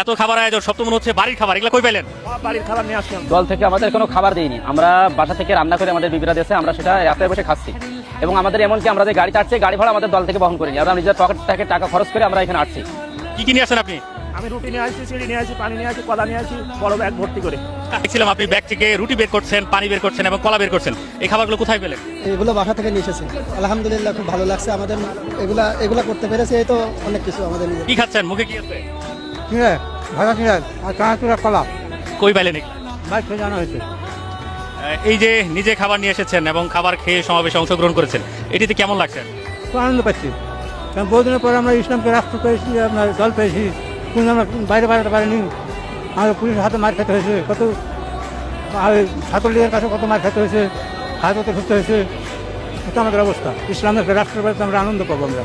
এত খাবার আয়োজন, সব তো মনে হচ্ছে বাড়ির খাবার, এগুলো কই পেলেন? বাড়ির খাবার নিয়ে আসলাম। দল থেকে আমাদের কোনো খাবার দেয়নি, আমরা বাসা থেকে রান্না করে আমাদের বিবিরা দিয়েছে, আমরা সেটা রাস্তায় বসে খাচ্ছি। এবং আমাদের এমনকি আমরা যে গাড়িতে আসছি, গাড়ি ভাড়া আমাদের দল থেকে বহন করিনি, আমরা নিজের পকেট থেকে টাকা খরচ করে আমরা এখানে আসছি। কি কি নিয়ে আসেন আপনি? আমি রুটি নিয়ে আসছি, চিড়ি নিয়ে আসছি, পানি নিয়ে আসছি, কলা নিয়ে আসছি, বড় ব্যাগ ভর্তি করে। দেখছিলাম আপনি ব্যাগ থেকে রুটি বের করছেন, পানি বের করছেন এবং কলা বের করছেন। এই খাবারগুলো কোথায় পেলেন? এগুলো বাসা থেকে নিয়ে এসেছে। আলহামদুলিল্লাহ, খুব ভালো লাগছে আমাদের। এগুলা করতে পেরেছে, এই তো অনেক কিছু আমাদের নিয়ে। কি খাচ্ছেন? মুখে কি আছে? ভাজা চিড়াই আর চানাচুরা কলা কই পেলেন এগুলো? বাইক থেকে জানা হয়েছে। এই যে নিজে খাবার নিয়ে এসেছেন এবং খাবার খেয়ে সমাবেশে অংশগ্রহণ করেছেন, এটিতে কেমন লাগছে? খুব আনন্দ পাচ্ছি, কারণ বহুদিনের পরে আমরা ইসলামকে রাষ্ট্র পেয়েছি, আপনার দল পেয়েছি, কিন্তু আমরা বাইরে বাড়াতে পারিনি। আমাদের পুলিশের হাতে মার খেতে হয়েছে, কত ছাত্রলীগের কাছে কত মার খেতে হয়েছে, হাজতে ঢুকতে হয়েছে। এটা আমাদের অবস্থা। ইসলামের রাষ্ট্র পেয়েছে, আমরা আনন্দ পাবো আমরা।